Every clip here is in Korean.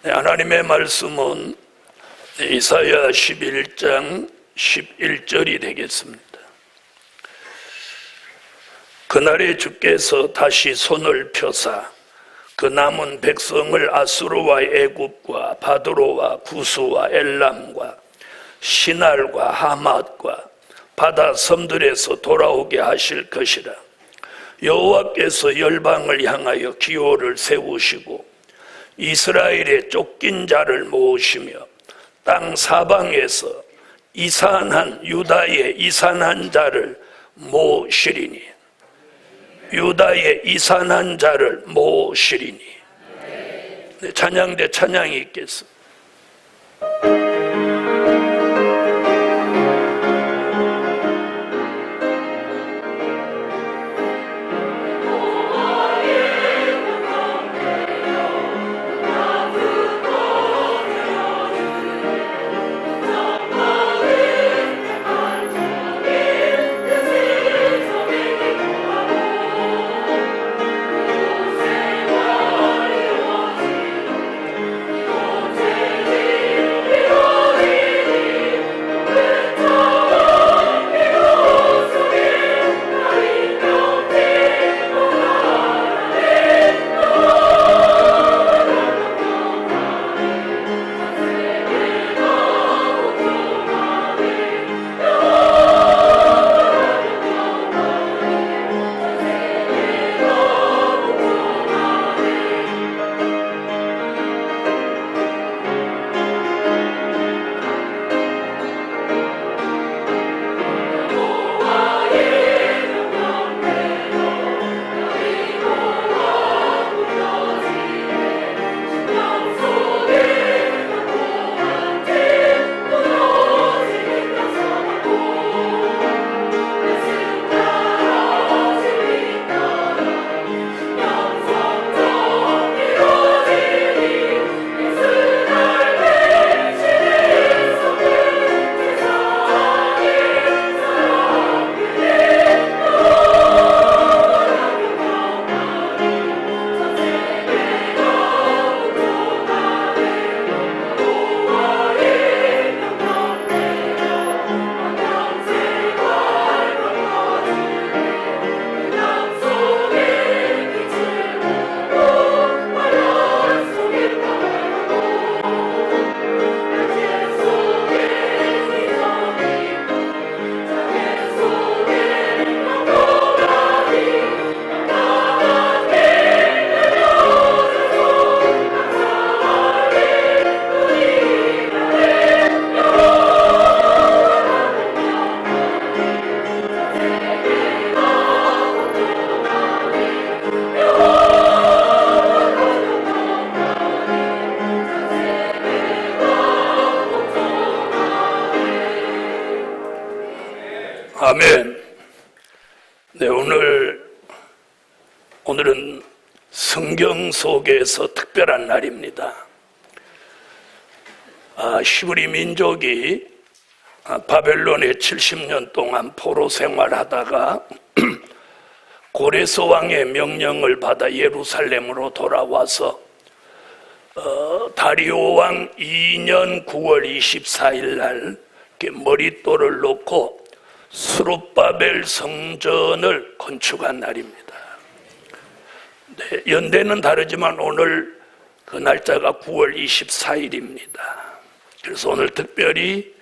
하나님의 말씀은 이사야 11장 11절이 되겠습니다. 그날에 주께서 다시 손을 펴사 그 남은 백성을 아수르와 애굽과 바드로와 구스와 엘람과 시날과 하맛과 바다 섬들에서 돌아오게 하실 것이라. 여호와께서 열방을 향하여 기호를 세우시고 이스라엘의 쫓긴 자를 모으시며 땅 사방에서 이산한 유다의 이산한 자를 모으시리니, 유다의 이산한 자를 모으시리니. 찬양대 찬양이 있겠습니다. 아멘. 네, 오늘은 성경 속에서 특별한 날입니다. 히브리 민족이 바벨론에 70년 동안 포로 생활하다가 고레스 왕의 명령을 받아 예루살렘으로 돌아와서 다리오 왕 2년 9월 24일 날 머릿돌을 놓고 스룹바벨 성전을 건축한 날입니다. 네, 연대는 다르지만 오늘 그 날짜가 9월 24일입니다. 그래서 오늘 특별히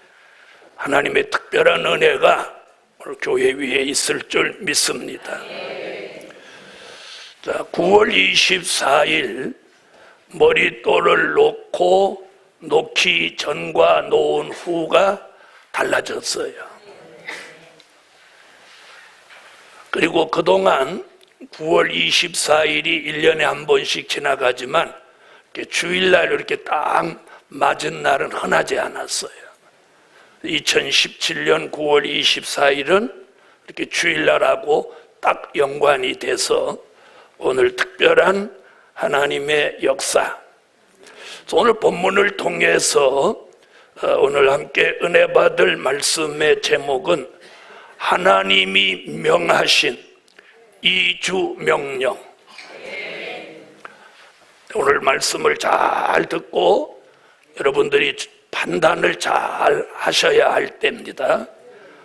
하나님의 특별한 은혜가 오늘 교회 위에 있을 줄 믿습니다. 자, 9월 24일 머릿돌을 놓기 전과 놓은 후가 달라졌어요. 그리고 그동안 9월 24일이 1년에 한 번씩 지나가지만 주일날 이렇게 딱 맞은 날은 흔하지 않았어요. 2017년 9월 24일은 이렇게 주일날하고 딱 연관이 돼서 오늘 특별한 하나님의 역사. 오늘 본문을 통해서 오늘 함께 은혜 받을 말씀의 제목은 하나님이 명하신 이주 명령. 오늘 말씀을 잘 듣고 여러분들이 판단을 잘 하셔야 할 때입니다.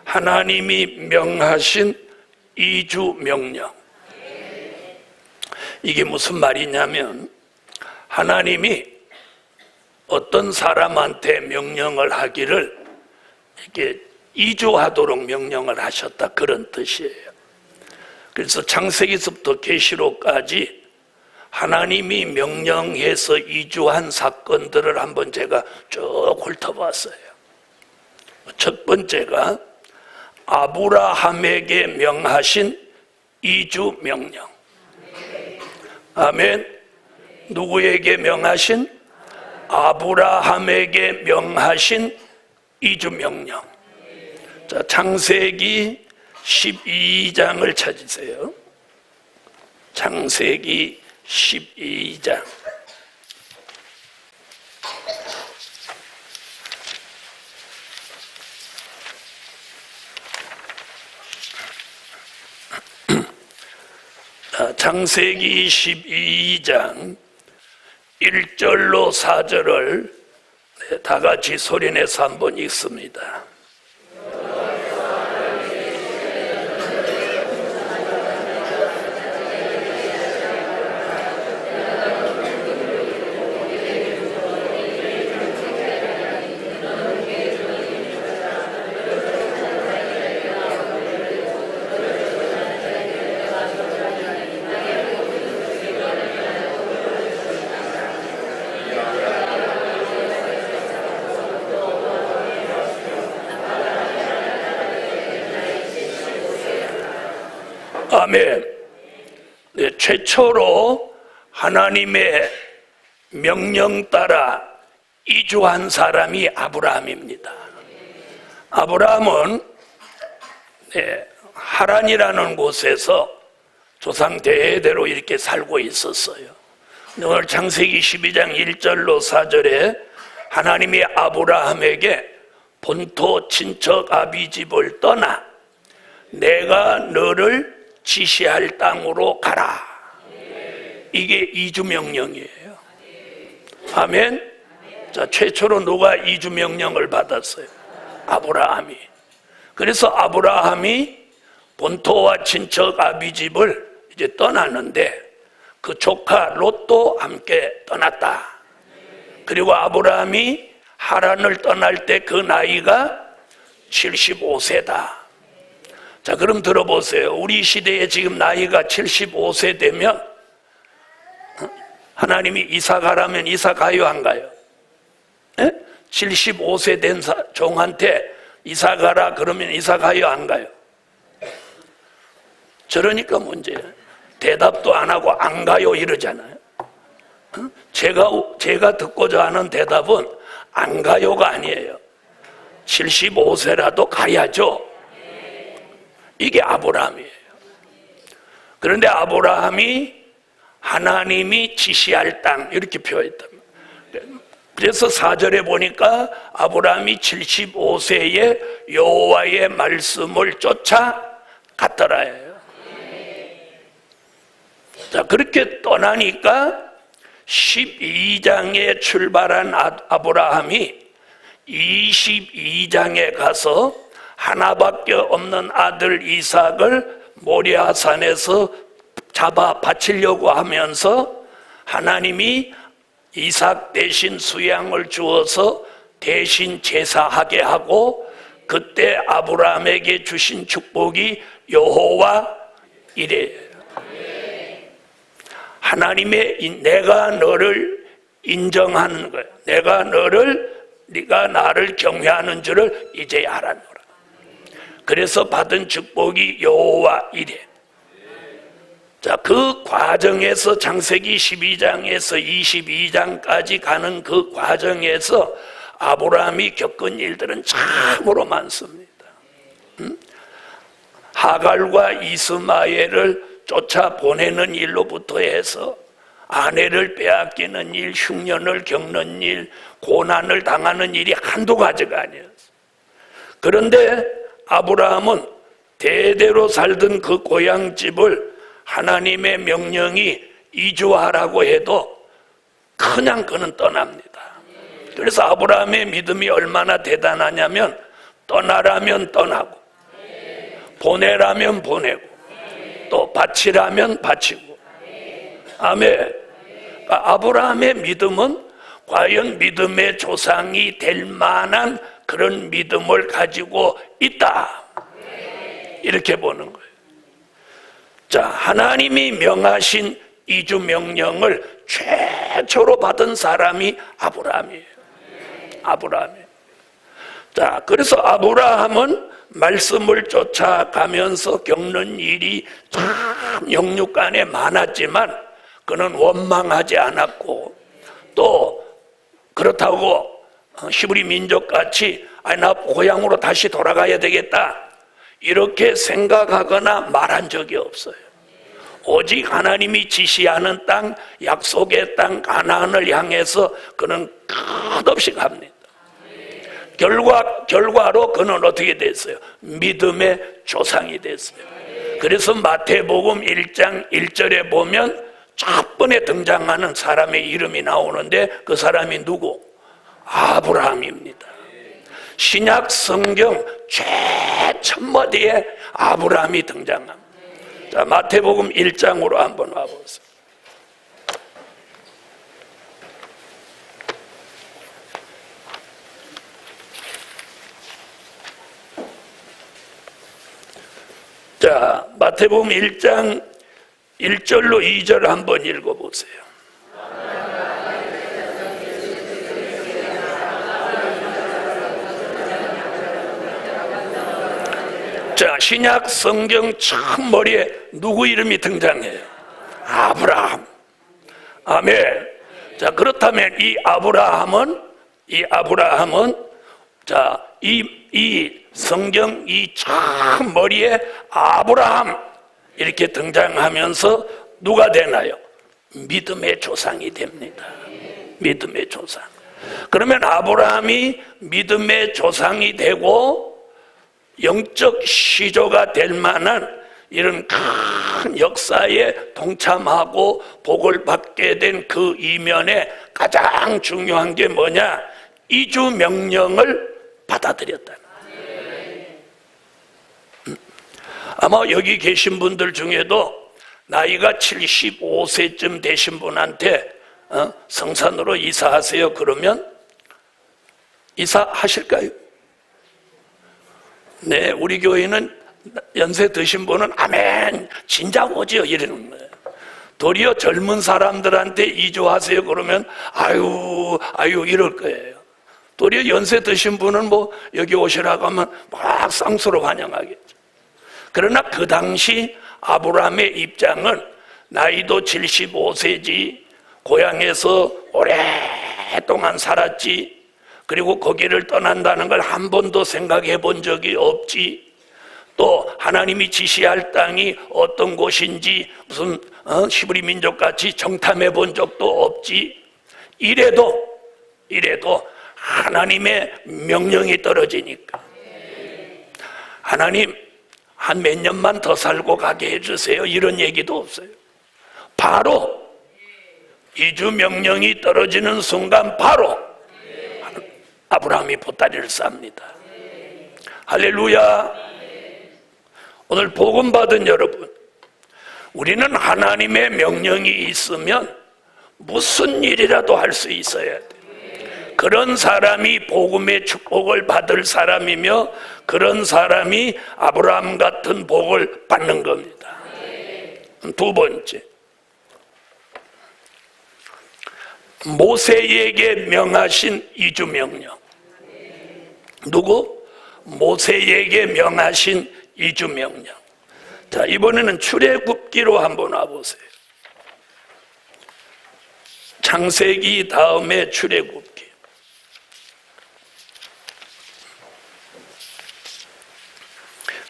하나님이 명하신 이주 명령. 이게 무슨 말이냐면 하나님이 어떤 사람한테 명령을 하기를 이렇게 이주하도록 명령을 하셨다, 그런 뜻이에요. 그래서 창세기서부터 계시록까지 하나님이 명령해서 이주한 사건들을 한번 제가 쭉 훑어봤어요. 첫 번째가 아브라함에게 명하신 이주 명령. 아멘. 누구에게 명하신? 아브라함에게 명하신 이주 명령. 자, 창세기 12장을 찾으세요. 창세기 12장. 창세기 12장 1절로 4절을 다 같이 소리내서 한번 읽습니다. 아멘. 네, 최초로 하나님의 명령 따라 이주한 사람이 아브라함입니다. 아브라함은 하란이라는 곳에서 조상 대대로 이렇게 살고 있었어요. 오늘 창세기 12장 1절로 4절에 하나님이 아브라함에게 본토 친척 아비집을 떠나 내가 너를 지시할 땅으로 가라. 이게 이주 명령이에요. 아멘. 자, 최초로 누가 이주 명령을 받았어요? 아브라함이. 그래서 아브라함이 본토와 친척 아비집을 이제 떠나는데 그 조카 롯도 함께 떠났다. 그리고 아브라함이 하란을 떠날 때 그 나이가 75세다. 자, 그럼 들어보세요. 우리 시대에 지금 나이가 75세 되면 하나님이 이사 가라면 이사 가요, 안 가요? 75세 된 종한테 이사 가라 그러면 이사 가요, 안 가요? 저러니까 문제예요. 대답도 안 하고 안 가요 이러잖아요. 제가 듣고자 하는 대답은 안 가요가 아니에요. 75세라도 가야죠. 이게 아브라함이에요. 그런데 아브라함이 하나님이 지시할 땅 이렇게 표했답니다. 그래서 4절에 보니까 아브라함이 75세에 여호와의 말씀을 쫓아갔더라예요. 자, 그렇게 떠나니까 12장에 출발한 아브라함이 22장에 가서 하나밖에 없는 아들 이삭을 모리아산에서 잡아 바치려고 하면서 하나님이 이삭 대신 수양을 주어서 대신 제사하게 하고 그때 아브라함에게 주신 축복이 여호와 이레예요. 하나님의 내가 너를 인정하는 거예요. 네가 나를 경외하는 줄을 이제 알았노라. 그래서 받은 축복이 여호와 이레. 자, 그 과정에서 창세기 12장에서 22장까지 가는 그 과정에서 아브라함이 겪은 일들은 참으로 많습니다. 하갈과 이스마엘을 쫓아 보내는 일로부터 해서 아내를 빼앗기는 일, 흉년을 겪는 일, 고난을 당하는 일이 한두 가지가 아니었어요. 그런데 아브라함은 대대로 살던 그 고향집을 하나님의 명령이 이주하라고 해도 그냥 그는 떠납니다. 그래서 아브라함의 믿음이 얼마나 대단하냐면 떠나라면 떠나고 보내라면 보내고 또 바치라면 바치고. 아멘. 아브라함의 믿음은 과연 믿음의 조상이 될 만한 그런 믿음을 가지고 있다, 이렇게 보는 거예요. 자, 하나님이 명하신 이주 명령을 최초로 받은 사람이 아브라함이에요. 아브라함이에요. 자, 그래서 아브라함은 말씀을 쫓아가면서 겪는 일이 참 영육간에 많았지만 그는 원망하지 않았고, 또 그렇다고 히브리 민족같이 나 고향으로 다시 돌아가야 되겠다 이렇게 생각하거나 말한 적이 없어요. 오직 하나님이 지시하는 땅, 약속의 땅 가나안을 향해서 그는 끝없이 갑니다. 결과로 그는 어떻게 됐어요? 믿음의 조상이 됐어요. 그래서 마태복음 1장 1절에 보면 첫 번에 등장하는 사람의 이름이 나오는데 그 사람이 누구? 아브라함입니다. 신약 성경 최첨머리에 아브라함이 등장합니다. 자, 마태복음 1장으로 한번 와보세요. 자, 마태복음 1장 1절로 2절 한번 읽어보세요. 자, 신약 성경 참 머리에 누구 이름이 등장해요? 아브라함. 아멘. 자, 그렇다면 이 아브라함은 자, 이 성경 이 참 머리에 아브라함 이렇게 등장하면서 누가 되나요? 믿음의 조상이 됩니다. 믿음의 조상. 그러면 아브라함이 믿음의 조상이 되고 영적 시조가 될 만한 이런 큰 역사에 동참하고 복을 받게 된 그 이면에 가장 중요한 게 뭐냐? 이주 명령을 받아들였다. 아마 여기 계신 분들 중에도 나이가 75세쯤 되신 분한테 성산으로 이사하세요 그러면 이사하실까요? 네, 우리 교회는 연세 드신 분은 아멘 진짜 오지요 이러는 거예요. 도리어 젊은 사람들한테 이주하세요 그러면 아유 이럴 거예요. 도리어 연세 드신 분은 뭐 여기 오시라고 하면 막 쌍수로 환영하겠죠. 그러나 그 당시 아브라함의 입장은 나이도 75세지, 고향에서 오랫동안 살았지, 그리고 거기를 떠난다는 걸 한 번도 생각해 본 적이 없지, 또 하나님이 지시할 땅이 어떤 곳인지 무슨 히브리 민족같이 정탐해 본 적도 없지. 이래도 하나님의 명령이 떨어지니까 하나님 한 몇 년만 더 살고 가게 해주세요 이런 얘기도 없어요. 바로 이주 명령이 떨어지는 순간 바로 아브라함이 보따리를 쌉니다. 할렐루야. 오늘 복음 받은 여러분, 우리는 하나님의 명령이 있으면 무슨 일이라도 할 수 있어야 돼. 그런 사람이 복음의 축복을 받을 사람이며 그런 사람이 아브라함 같은 복을 받는 겁니다. 두 번째, 모세에게 명하신 이주 명령. 누구? 모세에게 명하신 이주 명령. 자, 이번에는 출애굽기로 한번 와보세요. 창세기 다음에 출애굽기.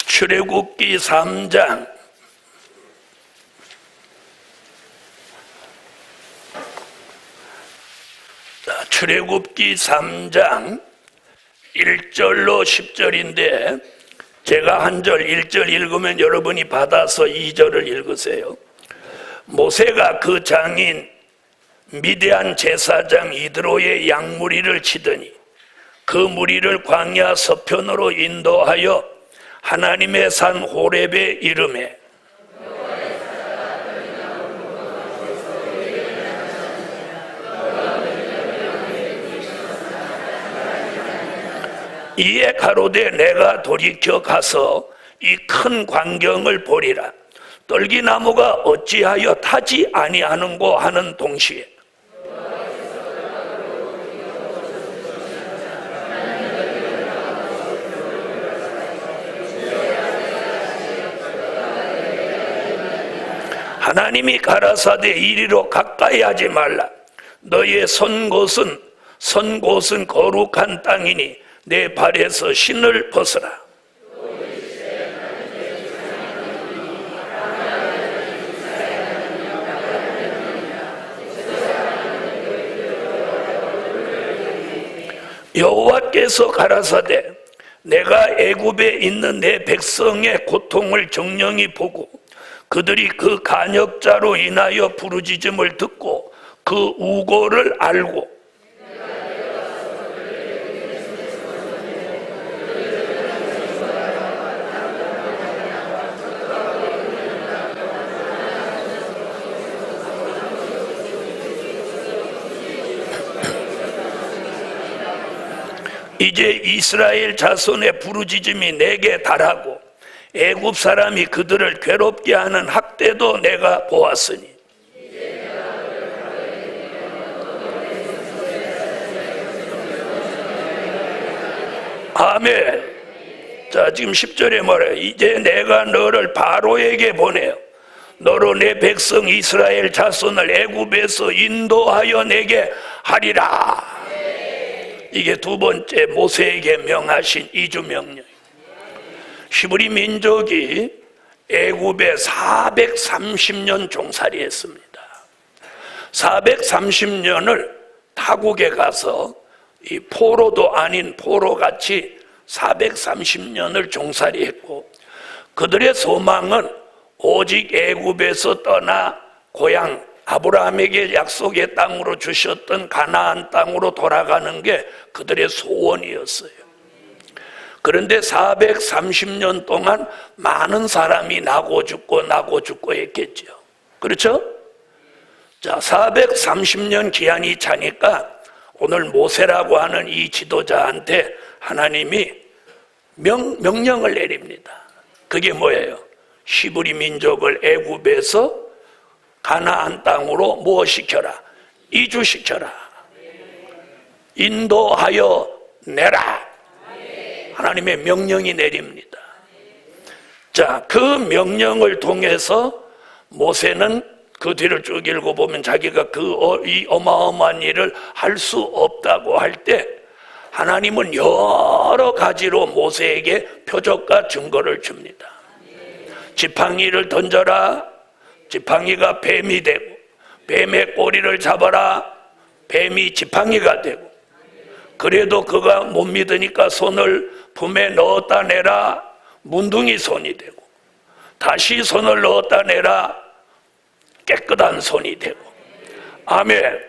출애굽기 3장 출애굽기 3장 1절로 10절인데 제가 한 절 1절 읽으면 여러분이 받아서 2절을 읽으세요. 모세가 그 장인 미디안 제사장 이드로의 양무리를 치더니 그 무리를 광야 서편으로 인도하여 하나님의 산 호렙에 이르매 이에 가로되 내가 돌이켜 가서 이 큰 광경을 보리라. 떨기나무가 어찌하여 타지 아니하는고 하는 동시에 하나님이 가라사대 이리로 가까이 하지 말라. 너의 선 곳은 거룩한 땅이니 내 발에서 신을 벗으라. 여호와께서 가라사대 내가 애굽에 있는 내 백성의 고통을 정령히 보고 그들이 그 간역자로 인하여 부르짖음을 듣고 그 우고를 알고 이제 이스라엘 자손의 부르짖음이 내게 달하고 애굽 사람이 그들을 괴롭게 하는 학대도 내가 보았으니 아멘. 자, 지금 10절에 뭐래요? 이제 내가 너를 바로에게 보내어 너로 내 백성 이스라엘 자손을 애굽에서 인도하여 내게 하리라. 이게 두 번째 모세에게 명하신 이주명령. 히브리 민족이 애굽에 430년 종살이했습니다. 430년을 타국에 가서 이 포로도 아닌 포로같이 430년을 종살이했고 그들의 소망은 오직 애굽에서 떠나 고향 아브라함에게 약속의 땅으로 주셨던 가나안 땅으로 돌아가는 게 그들의 소원이었어요. 그런데 430년 동안 많은 사람이 나고 죽고 했겠죠. 그렇죠? 자, 430년 기한이 차니까 오늘 모세라고 하는 이 지도자한테 하나님이 명령을 내립니다. 그게 뭐예요? 히브리 민족을 애굽에서 가나안 땅으로 무엇시켜라? 이주시켜라. 인도하여 내라. 하나님의 명령이 내립니다. 자, 그 명령을 통해서 모세는 그 뒤를 쭉 읽어보면 자기가 이 어마어마한 일을 할 수 없다고 할 때 하나님은 여러 가지로 모세에게 표적과 증거를 줍니다. 지팡이를 던져라. 지팡이가 뱀이 되고 뱀의 꼬리를 잡아라. 뱀이 지팡이가 되고 그래도 그가 못 믿으니까 손을 품에 넣었다 내라. 문둥이 손이 되고 다시 손을 넣었다 내라. 깨끗한 손이 되고 아멘.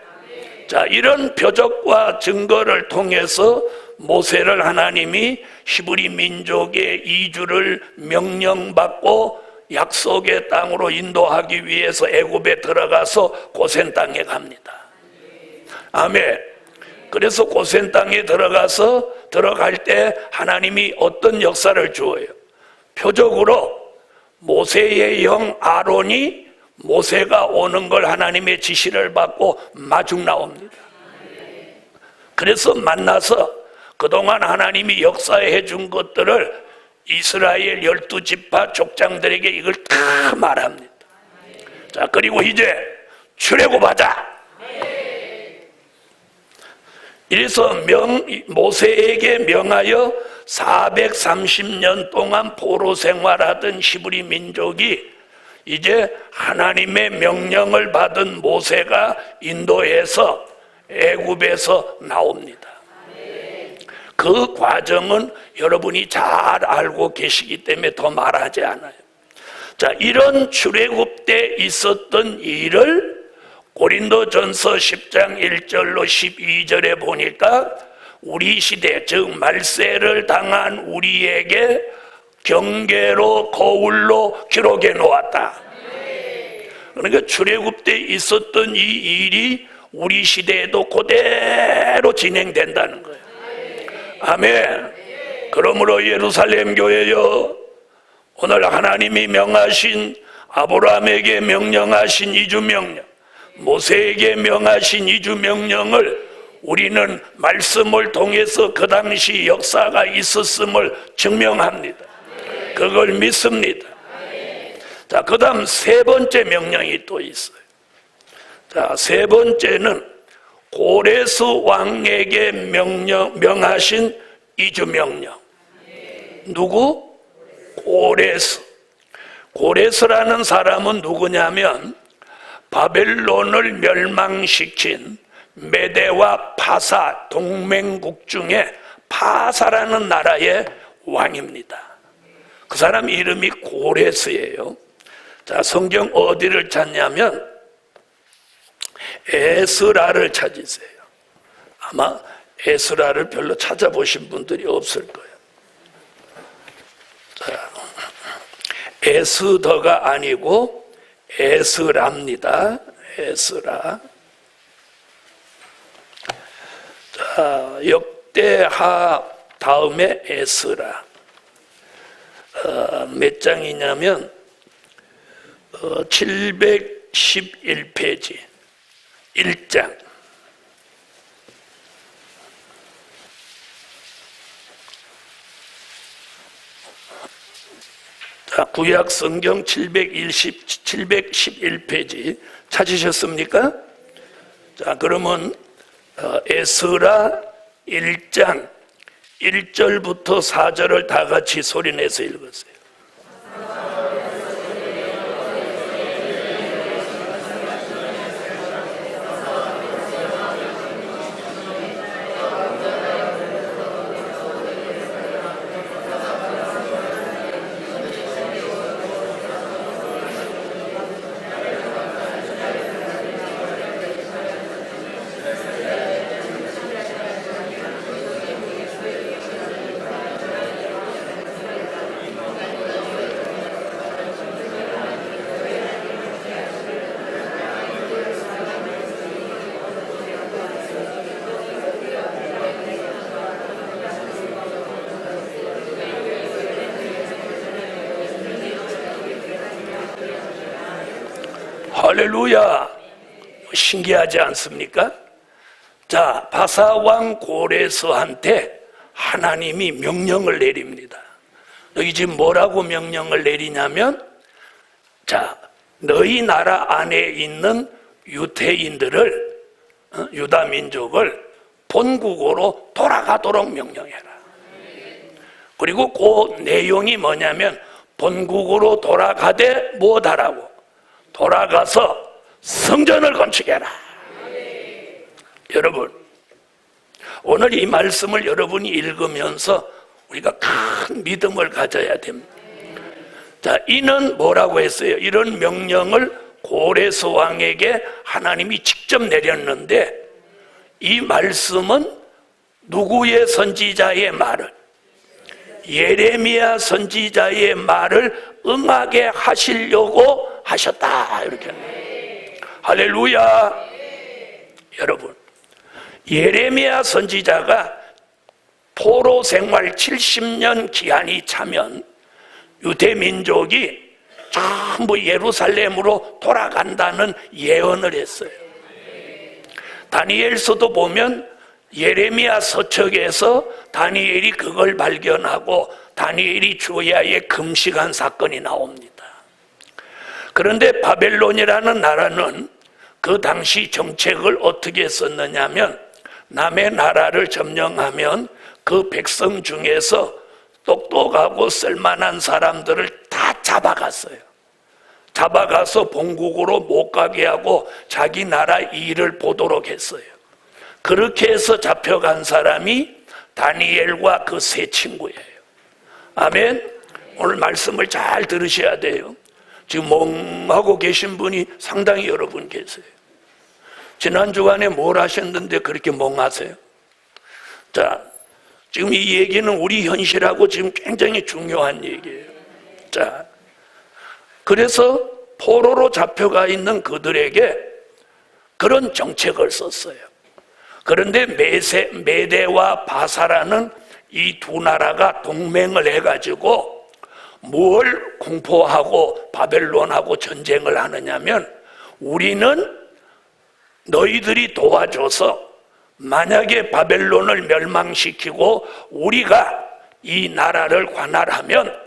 자, 이런 표적과 증거를 통해서 모세를 하나님이 히브리 민족의 이주를 명령받고 약속의 땅으로 인도하기 위해서 애굽에 들어가서 고센 땅에 갑니다. 아멘. 그래서 고센 땅에 들어갈 때 하나님이 어떤 역사를 주어요? 표적으로 모세의 형 아론이 모세가 오는 걸 하나님의 지시를 받고 마중 나옵니다. 그래서 만나서 그동안 하나님이 역사해 준 것들을 이스라엘 12지파 족장들에게 이걸 다 말합니다. 자, 그리고 이제 출애굽하자. 이래서 모세에게 명하여 430년 동안 포로 생활하던 히브리 민족이 이제 하나님의 명령을 받은 모세가 인도에서 애굽에서 나옵니다. 그 과정은 여러분이 잘 알고 계시기 때문에 더 말하지 않아요. 자, 이런 출애굽 때 있었던 일을 고린도전서 10장 1절로 12절에 보니까 우리 시대, 즉 말세를 당한 우리에게 경계로 거울로 기록해 놓았다. 그러니까 출애굽 때 있었던 이 일이 우리 시대에도 그대로 진행된다는 거예요. 아멘. 그러므로 예루살렘 교회여, 오늘 하나님이 명하신, 아브라함에게 명령하신 이주 명령, 모세에게 명하신 이주 명령을 우리는 말씀을 통해서 그 당시 역사가 있었음을 증명합니다. 그걸 믿습니다. 자, 그 다음 세 번째 명령이 또 있어요. 자, 세 번째는 고레스 왕에게 명하신 이주 명령. 누구? 고레스. 고레스라는 사람은 누구냐면 바벨론을 멸망시킨 메대와 파사 동맹국 중에 파사라는 나라의 왕입니다. 그 사람 이름이 고레스예요. 자, 성경 어디를 찾냐면 에스라를 찾으세요. 아마 에스라를 별로 찾아보신 분들이 없을 거예요. 자, 에스더가 아니고 에스라입니다. 에스라. 자, 역대하 다음에 에스라. 몇 장이냐면 711페이지 1장. 자, 구약 성경 711페이지 찾으셨습니까? 자, 그러면 에스라 1장 1절부터 4절을 다 같이 소리내서 읽으세요. 할렐루야! 신기하지 않습니까? 자, 바사왕 고레스한테 하나님이 명령을 내립니다. 너희 지금 뭐라고 명령을 내리냐면, 자, 너희 나라 안에 있는 유대인들을, 유다 민족을 본국으로 돌아가도록 명령해라. 그리고 그 내용이 뭐냐면 본국으로 돌아가되 무엇하라고? 돌아가서 성전을 건축해라. 여러분, 오늘 이 말씀을 여러분이 읽으면서 우리가 큰 믿음을 가져야 됩니다. 자, 이는 뭐라고 했어요? 이런 명령을 고레스 왕에게 하나님이 직접 내렸는데, 이 말씀은 누구의 선지자의 말을? 예레미야 선지자의 말을 응하게 하시려고 하셨다, 이렇게. 할렐루야. 여러분, 예레미야 선지자가 포로 생활 70년 기한이 차면 유대 민족이 전부 예루살렘으로 돌아간다는 예언을 했어요. 다니엘서도 보면 예레미야 서책에서 다니엘이 그걸 발견하고 다니엘이 주야에 금식한 사건이 나옵니다. 그런데 바벨론이라는 나라는 그 당시 정책을 어떻게 썼느냐면, 남의 나라를 점령하면 그 백성 중에서 똑똑하고 쓸만한 사람들을 다 잡아갔어요. 잡아가서 본국으로 못 가게 하고 자기 나라 일을 보도록 했어요. 그렇게 해서 잡혀간 사람이 다니엘과 그 세 친구예요. 아멘. 오늘 말씀을 잘 들으셔야 돼요. 지금 멍하고 계신 분이 상당히 여러분 계세요. 지난 주간에 뭘 하셨는데 그렇게 멍하세요? 자, 지금 이 얘기는 우리 현실하고 지금 굉장히 중요한 얘기예요. 자, 그래서 포로로 잡혀가 있는 그들에게 그런 정책을 썼어요. 그런데 메대와 바사라는 이 두 나라가 동맹을 해가지고 뭘 공포하고 바벨론하고 전쟁을 하느냐면, 우리는 너희들이 도와줘서 만약에 바벨론을 멸망시키고 우리가 이 나라를 관할하면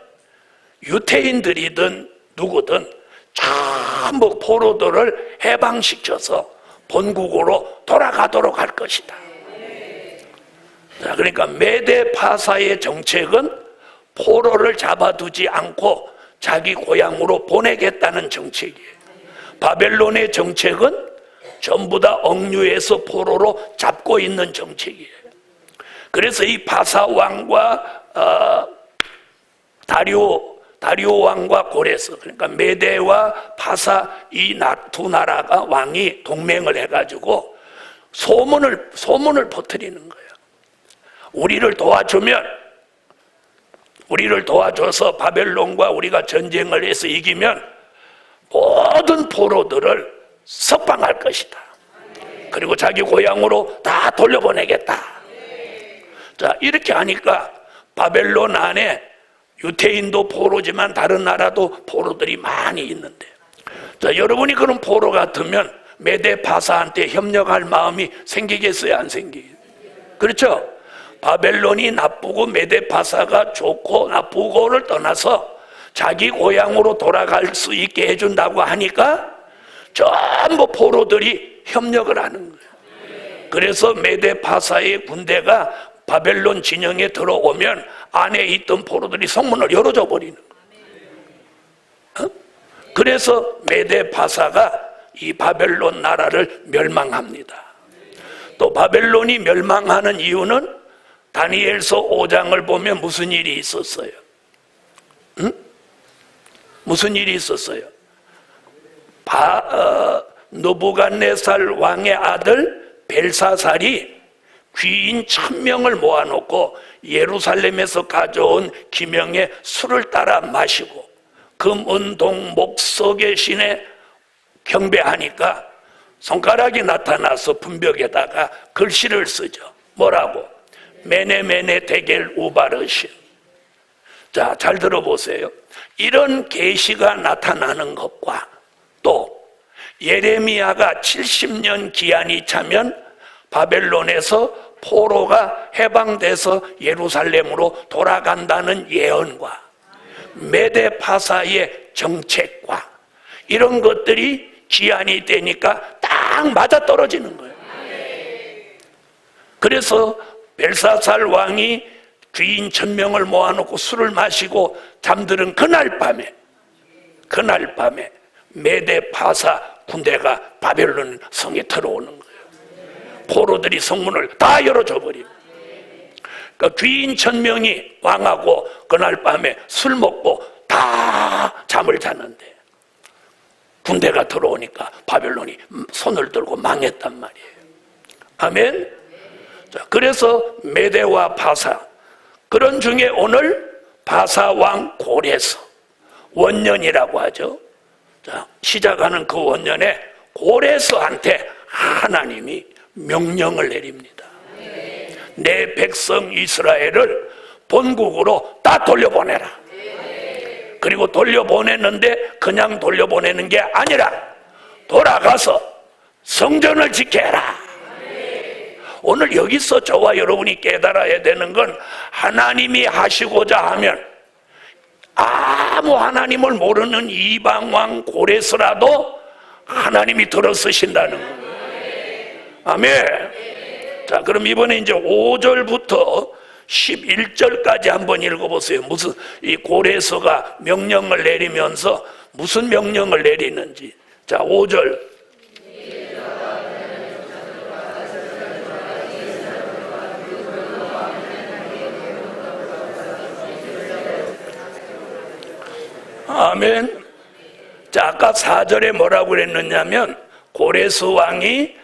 유태인들이든 누구든 전부 포로들을 해방시켜서 본국으로 돌아가도록 할 것이다. 자, 그러니까 메대 파사의 정책은 포로를 잡아두지 않고 자기 고향으로 보내겠다는 정책이에요. 바벨론의 정책은 전부 다 억류해서 포로로 잡고 있는 정책이에요. 그래서 이 바사 왕과 다리오 왕과 고레스, 그러니까 메대와 바사 이 두 나라가 왕이 동맹을 해가지고 소문을 퍼뜨리는 거예요. 우리를 도와줘서 바벨론과 우리가 전쟁을 해서 이기면 모든 포로들을 석방할 것이다. 그리고 자기 고향으로 다 돌려보내겠다. 자, 이렇게 하니까 바벨론 안에 유태인도 포로지만 다른 나라도 포로들이 많이 있는데, 자, 여러분이 그런 포로 같으면 메대 바사한테 협력할 마음이 생기겠어요, 안 생기겠어요? 그렇죠? 바벨론이 나쁘고 메대 바사가 좋고 나쁘고를 떠나서 자기 고향으로 돌아갈 수 있게 해준다고 하니까 전부 포로들이 협력을 하는 거예요. 그래서 메대 바사의 군대가 바벨론 진영에 들어오면 안에 있던 포로들이 성문을 열어줘 버리는 거예요. 그래서 메대 바사가 이 바벨론 나라를 멸망합니다. 또 바벨론이 멸망하는 이유는 다니엘서 5장을 보면 무슨 일이 있었어요? 무슨 일이 있었어요? 느부갓네살 왕의 아들 벨사살이 귀인 1000명을 모아놓고 예루살렘에서 가져온 기명의 술을 따라 마시고 금, 은, 동, 목석의 신에 경배하니까 손가락이 나타나서 분벽에다가 글씨를 쓰죠. 뭐라고? 메네메네 데겔 우바르신. 자, 잘 들어보세요. 이런 계시가 나타나는 것과 또 예레미야가 70년 기한이 차면 바벨론에서 포로가 해방돼서 예루살렘으로 돌아간다는 예언과 메대 파사의 정책과 이런 것들이 기한이 되니까 딱 맞아떨어지는 거예요. 그래서 벨사살 왕이 귀인 1000명을 모아놓고 술을 마시고 잠드는 그날 밤에 메대 파사 군대가 바벨론 성에 들어오는 거예요. 포로들이 성문을 다 열어줘 버립니다. 그러니까 귀인 1000명이 왕하고 그날 밤에 술 먹고 다 잠을 자는데 군대가 들어오니까 바벨론이 손을 들고 망했단 말이에요. 아멘. 자, 그래서 메대와 바사, 그런 중에 오늘 바사 왕 고레스 원년이라고 하죠. 자, 시작하는 그 원년에 고레스한테 하나님이 명령을 내립니다. 내 백성 이스라엘을 본국으로 다 돌려보내라. 그리고 돌려보냈는데 그냥 돌려보내는 게 아니라 돌아가서 성전을 지켜라. 오늘 여기서 저와 여러분이 깨달아야 되는 건 하나님이 하시고자 하면 아무 하나님을 모르는 이방왕 고레스라도 하나님이 들어쓰신다는 거예요. 아멘. 자, 그럼 이번에 이제 5절부터 11절까지 한번 읽어보세요. 무슨 이 고레스가 명령을 내리면서 무슨 명령을 내리는지. 자, 5절. 아멘. 자, 아까 4절에 뭐라고 그랬느냐면 고레스 왕이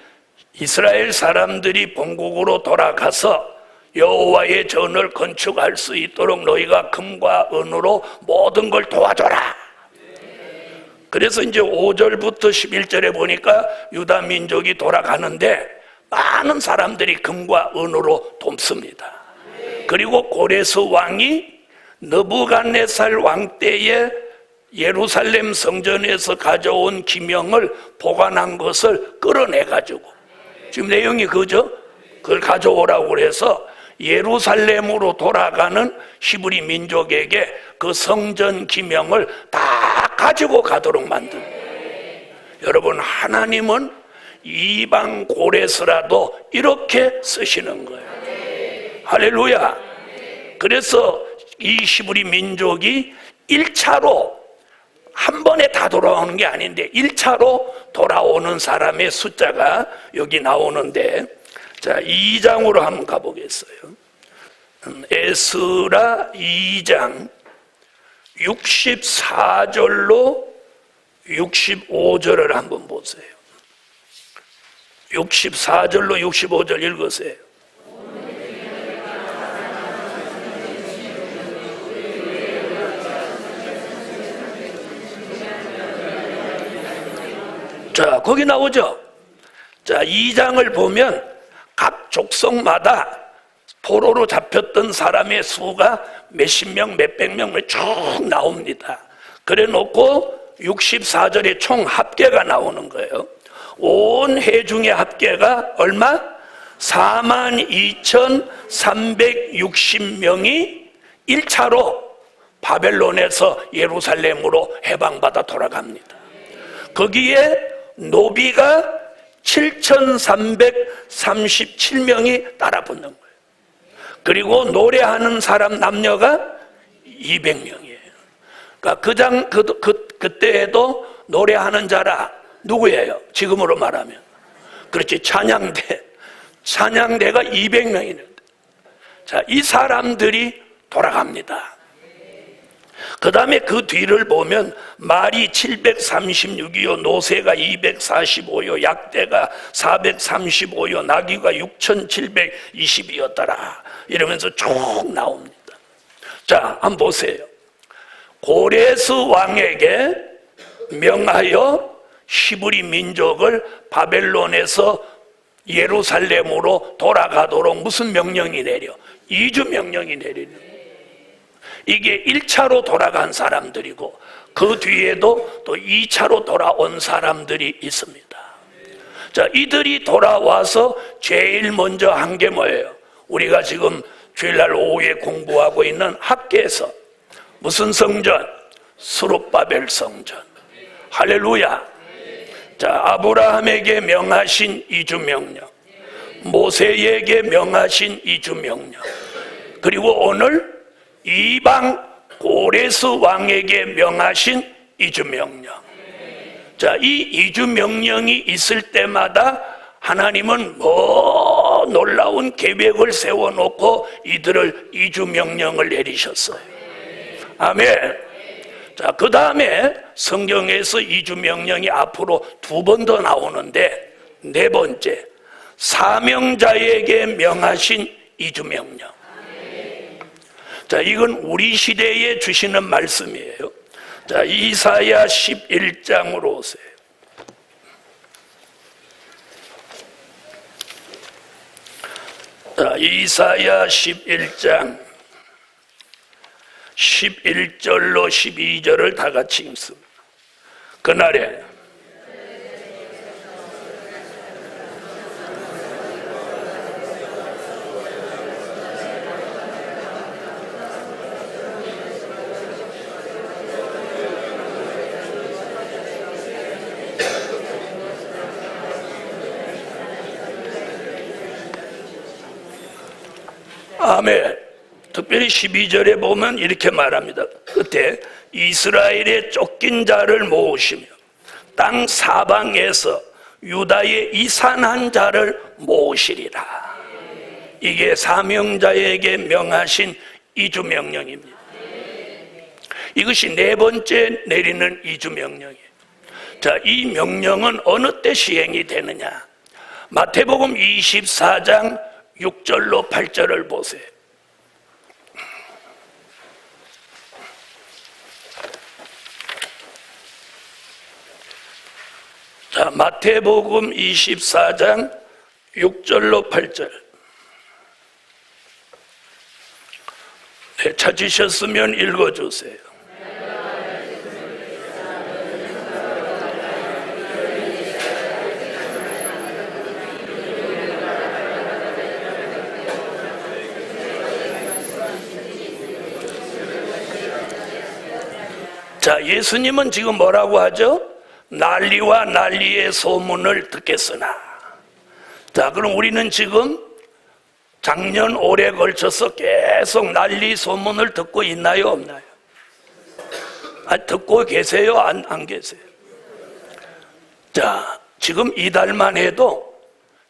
이스라엘 사람들이 본국으로 돌아가서 여호와의 전을 건축할 수 있도록 너희가 금과 은으로 모든 걸 도와줘라. 그래서 이제 5절부터 11절에 보니까 유다 민족이 돌아가는데 많은 사람들이 금과 은으로 돕습니다. 그리고 고레스 왕이 느부갓네살 왕 때에 예루살렘 성전에서 가져온 기명을 보관한 것을 끌어내가지고, 지금 내용이 그죠? 그걸 가져오라고 그래서 예루살렘으로 돌아가는 히브리 민족에게 그 성전 기명을 다 가지고 가도록 만든. 여러분, 하나님은 이방 고레스라도 이렇게 쓰시는 거예요. 할렐루야. 그래서 이 히브리 민족이 1차로 한 번에 다 돌아오는 게 아닌데 1차로 돌아오는 사람의 숫자가 여기 나오는데, 자, 2장으로 한번 가보겠어요. 에스라 2장 64절로 65절을 한번 보세요. 64절로 65절 읽으세요. 자, 거기 나오죠. 자, 2장을 보면 각 족속마다 포로로 잡혔던 사람의 수가 몇십 명, 몇백 명 쭉 나옵니다. 그래 놓고 64절에 총 합계가 나오는 거예요. 온 회중의 합계가 얼마? 42,360명이 1차로 바벨론에서 예루살렘으로 해방받아 돌아갑니다. 거기에 노비가 7,337명이 따라붙는 거예요. 그리고 노래하는 사람 남녀가 200명이에요. 그러니까 그때에도 노래하는 자라 누구예요? 지금으로 말하면 그렇지, 찬양대가 200명이는데, 자, 이 사람들이 돌아갑니다. 그 다음에 그 뒤를 보면 말이 736이요, 노새가 245요, 약대가 435요, 나귀가 6720이었더라 이러면서 쭉 나옵니다. 자, 한번 보세요. 고레스 왕에게 명하여 히브리 민족을 바벨론에서 예루살렘으로 돌아가도록 무슨 명령이 내려? 이주 명령이 내리는 거예요. 이게 1차로 돌아간 사람들이고 그 뒤에도 또 2차로 돌아온 사람들이 있습니다. 자, 이들이 돌아와서 제일 먼저 한 게 뭐예요? 우리가 지금 주일날 오후에 공부하고 있는 학계에서 무슨 성전? 스룹바벨 성전. 할렐루야. 자, 아브라함에게 명하신 이주 명령, 모세에게 명하신 이주 명령, 그리고 오늘 이방 고레스 왕에게 명하신 이주 명령. 자, 이 이주 명령이 있을 때마다 하나님은 놀라운 계획을 세워놓고 이들을 이주 명령을 내리셨어요. 아멘. 자, 그 다음에 성경에서 이주 명령이 앞으로 2번 더 나오는데, 4번째, 사명자에게 명하신 이주 명령. 자, 이건 우리 시대에 주시는 말씀이에요. 자, 이사야 11장으로 오세요. 자, 이사야 11장 11절로 12절을 다 같이 읽습니다. 그날에 아멘. 특별히 12절에 보면 이렇게 말합니다. 그때 이스라엘의 쫓긴 자를 모으시며 땅 사방에서 유다의 이산한 자를 모으시리라. 이게 사명자에게 명하신 이주 명령입니다. 이것이 4번째 내리는 이주 명령이에요. 자, 이 명령은 어느 때 시행이 되느냐? 마태복음 24장 6절로 8절을 보세요. 자, 마태복음 24장 6절로 8절. 네, 찾으셨으면 읽어주세요. 자, 예수님은 지금 뭐라고 하죠? 난리와 난리의 소문을 듣겠으나. 자, 그럼 우리는 지금 작년, 올해 걸쳐서 계속 난리 소문을 듣고 있나요, 없나요? 듣고 계세요, 안 계세요? 자, 지금 이달만 해도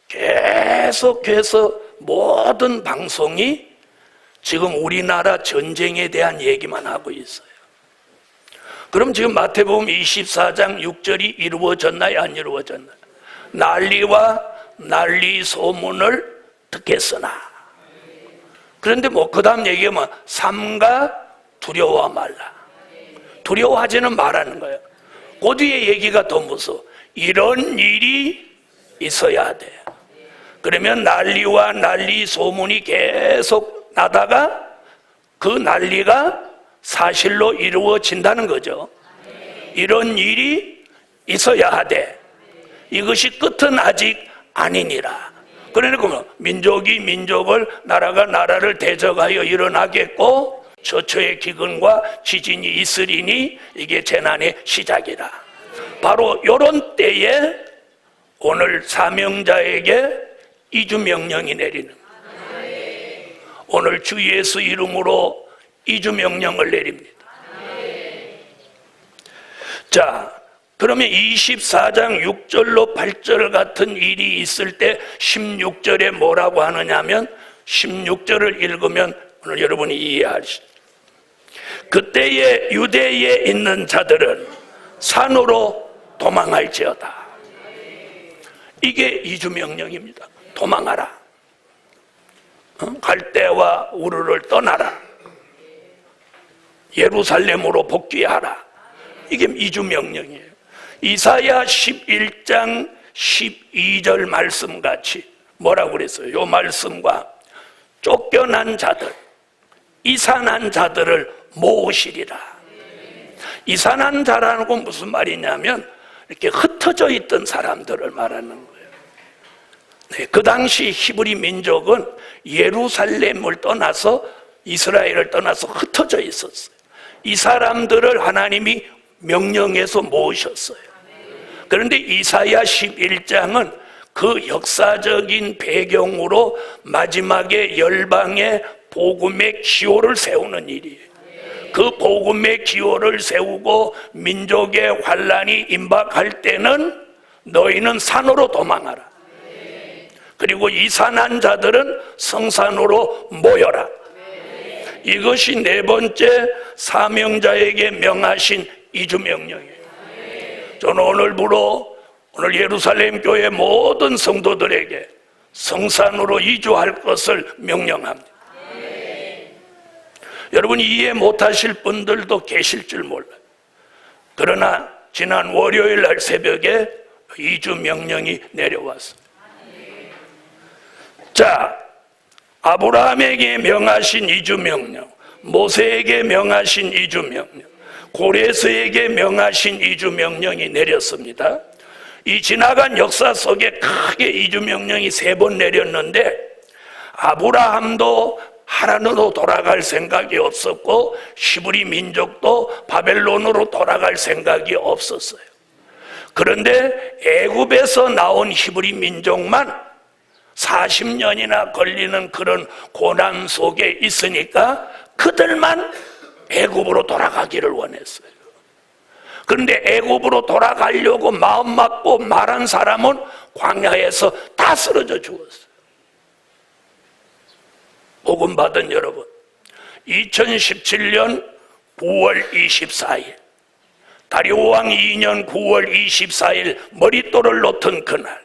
계속해서 모든 방송이 지금 우리나라 전쟁에 대한 얘기만 하고 있어요. 그럼 지금 마태복음 24장 6절이 이루어졌나요, 안 이루어졌나요? 난리와 난리 소문을 듣겠으나. 그런데 그 다음 얘기하면 삼가 두려워 말라. 두려워하지는 말라는 거예요. 그 뒤에 얘기가 더 무서워. 이런 일이 있어야 돼. 그러면 난리와 난리 소문이 계속 나다가 그 난리가 사실로 이루어진다는 거죠. 이런 일이 있어야 하되 이것이 끝은 아직 아니니라. 그러니까 민족이 민족을, 나라가 나라를 대적하여 일어나겠고 처처의 기근과 지진이 있으리니 이게 재난의 시작이라. 바로 이런 때에 오늘 사명자에게 이주 명령이 내리는 거예요. 오늘 주 예수 이름으로 이주 명령을 내립니다. 자, 그러면 24장 6절로 8절 같은 일이 있을 때 16절에 뭐라고 하느냐면 16절을 읽으면 오늘 여러분이 이해하시죠. 그때에 유대에 있는 자들은 산으로 도망할지어다. 이게 이주 명령입니다. 도망하라. 갈대와 우르를 떠나라. 예루살렘으로 복귀하라. 이게 이주 명령이에요. 이사야 11장 12절 말씀같이 뭐라고 그랬어요? 요 말씀과 쫓겨난 자들, 이산한 자들을 모으시리라. 이산한 자라는 건 무슨 말이냐면 이렇게 흩어져 있던 사람들을 말하는 거예요. 네, 그 당시 히브리 민족은 예루살렘을 떠나서, 이스라엘을 떠나서 흩어져 있었어요. 이 사람들을 하나님이 명령해서 모으셨어요. 그런데 이사야 11장은 그 역사적인 배경으로 마지막에 열방의 복음의 기호를 세우는 일이에요. 그 복음의 기호를 세우고 민족의 환란이 임박할 때는 너희는 산으로 도망하라. 그리고 이산한 자들은 성산으로 모여라. 이것이 네 번째 사명자에게 명하신 이주 명령이에요. 저는 오늘부로 오늘 예루살렘 교회 모든 성도들에게 성산으로 이주할 것을 명령합니다. 여러분 이해 못하실 분들도 계실 줄 몰라요. 그러나 지난 월요일 날 새벽에 이주 명령이 내려왔어요. 자, 아브라함에게 명하신 이주 명령, 모세에게 명하신 이주 명령, 고레스에게 명하신 이주 명령이 내렸습니다. 이 지나간 역사 속에 크게 이주 명령이 3번 내렸는데 아브라함도 하란으로 돌아갈 생각이 없었고 히브리 민족도 바벨론으로 돌아갈 생각이 없었어요. 그런데 애굽에서 나온 히브리 민족만 40년이나 걸리는 그런 고난 속에 있으니까 그들만 애굽으로 돌아가기를 원했어요. 그런데 애굽으로 돌아가려고 마음 먹고 말한 사람은 광야에서 다 쓰러져 죽었어요. 복음 받은 여러분, 2017년 9월 24일 다리오 왕 2년 9월 24일 머릿돌을 놓던 그날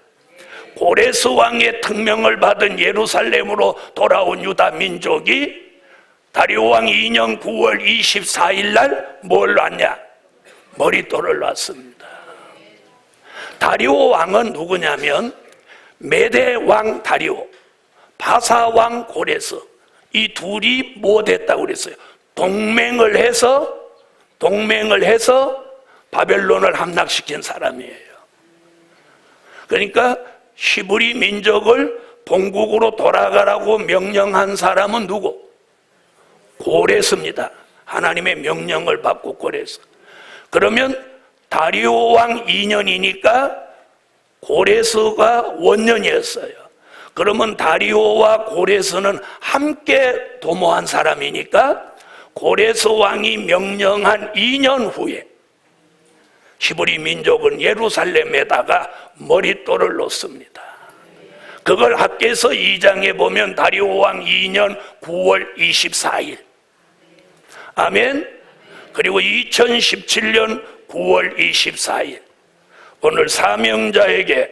고레스 왕의 특명을 받은 예루살렘으로 돌아온 유다 민족이 다리오 왕 2년 9월 24일 날 뭘 놨냐? 머릿돌을 놨습니다. 다리오 왕은 누구냐면 메대 왕 다리오, 바사 왕 고레스, 이 둘이 뭐 됐다고 그랬어요? 동맹을 해서 바벨론을 함락시킨 사람이에요. 그러니까 히브리 민족을 본국으로 돌아가라고 명령한 사람은 누구? 고레스입니다. 하나님의 명령을 받고 고레스. 그러면 다리오 왕 2년이니까 고레스가 원년이었어요. 그러면 다리오와 고레스는 함께 도모한 사람이니까 고레스 왕이 명령한 2년 후에 히브리 민족은 예루살렘에다가 머릿돌을 놓습니다. 그걸 학개서 2장에 보면 다리오 왕 2년 9월 24일. 아멘. 그리고 2017년 9월 24일. 오늘 사명자에게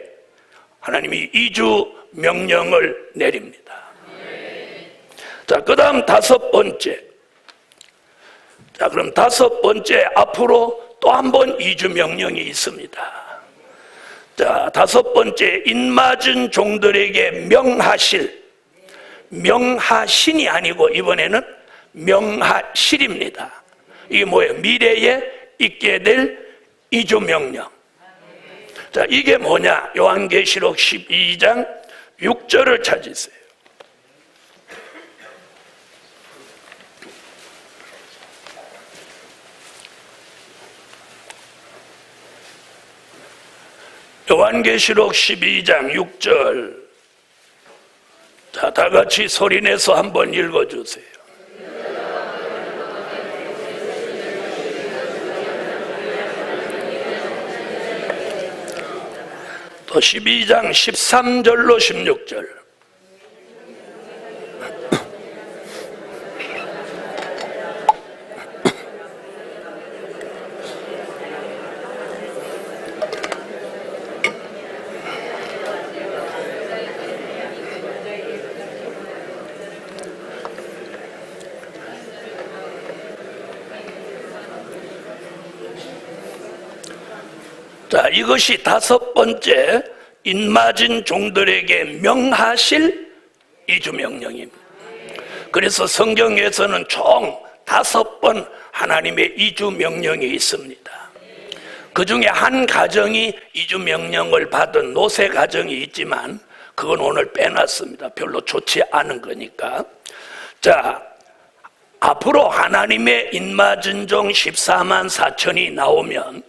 하나님이 이주 명령을 내립니다. 자, 그 다음 다섯 번째. 자, 그럼 다섯 번째 앞으로 또 한 번 이주 명령이 있습니다. 자, 다섯 번째, 인맞은 종들에게 명하신이 아니고 이번에는 명하실입니다. 이게 뭐예요? 미래에 있게 될 이주 명령. 자, 이게 뭐냐? 요한계시록 12장 6절을 찾으세요. 요한계시록 12장 6절. 자, 다 같이 소리내서 한번 읽어주세요. 또 12장 13절로 16절. 자, 이것이 다섯 번째 인맞은 종들에게 명하실 이주명령입니다. 그래서 성경에서는 총 5번 하나님의 이주명령이 있습니다. 그 중에 한 가정이 이주명령을 받은 노세 가정이 있지만 그건 오늘 빼놨습니다. 별로 좋지 않은 거니까. 자, 앞으로 하나님의 인맞은 종 14만 4천이 나오면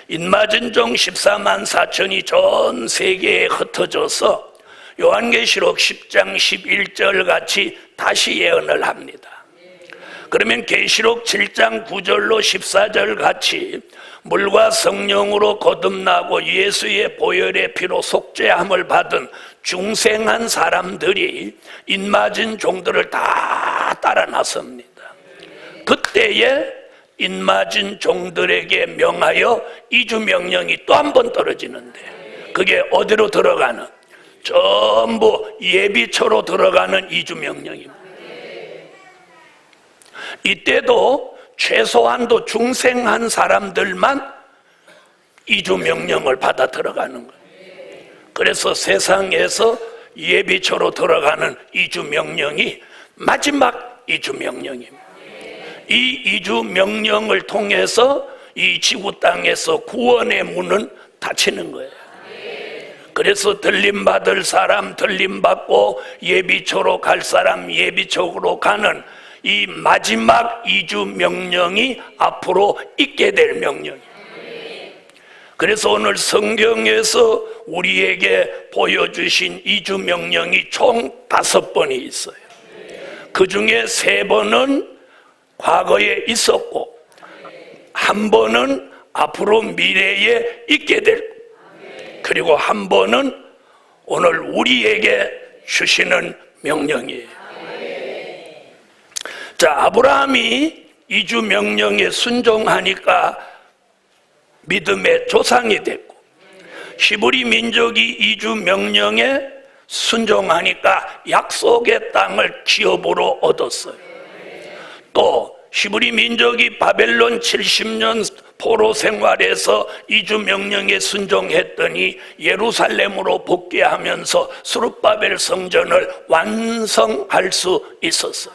인맞은 종 14만 4천이 전 세계에 흩어져서 요한계시록 10장 11절 같이 다시 예언을 합니다. 그러면 계시록 7장 9절로 14절 같이 물과 성령으로 거듭나고 예수의 보혈의 피로 속죄함을 받은 중생한 사람들이 인맞은 종들을 다 따라 나섭니다. 그때에 인맞은 종들에게 명하여 이주 명령이 또 한 번 떨어지는데 그게 어디로 들어가는? 전부 예비처로 들어가는 이주 명령입니다. 이때도 최소한도 중생한 사람들만 이주 명령을 받아 들어가는 거예요. 그래서 세상에서 예비처로 들어가는 이주 명령이 마지막 이주 명령입니다. 이 이주 명령을 통해서 이 지구 땅에서 구원의 문은 닫히는 거예요. 그래서 들림받을 사람 들림받고 예비처로 갈 사람 예비처로 가는 이 마지막 이주 명령이 앞으로 있게 될 명령이에요. 그래서 오늘 성경에서 우리에게 보여주신 이주 명령이 총 5번이 있어요. 그 중에 3번은 과거에 있었고 한 번은 앞으로 미래에 있게 될, 그리고 한 번은 오늘 우리에게 주시는 명령이에요. 자, 아브라함이 이주 명령에 순종하니까 믿음의 조상이 됐고 히브리 민족이 이주 명령에 순종하니까 약속의 땅을 기업으로 얻었어요. 또 히브리 민족이 바벨론 70년 포로 생활에서 이주 명령에 순종했더니 예루살렘으로 복귀하면서 스룹바벨 성전을 완성할 수 있었어요.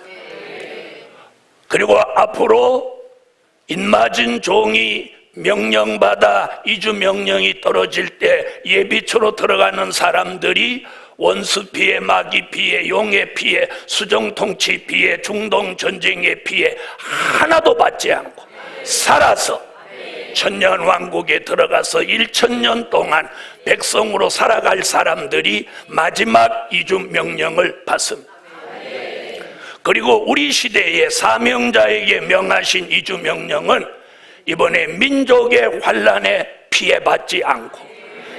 그리고 앞으로 인맞은 종이 명령받아 이주 명령이 떨어질 때 예비초로 들어가는 사람들이 원수 피해, 마귀 피해, 용의 피해, 수정통치 피해, 중동 전쟁의 피해 하나도 받지 않고 살아서 천년 왕국에 들어가서 1000년 동안 백성으로 살아갈 사람들이 마지막 이주 명령을 받습니다. 그리고 우리 시대의 사명자에게 명하신 이주 명령은 이번에 민족의 환난에 피해받지 않고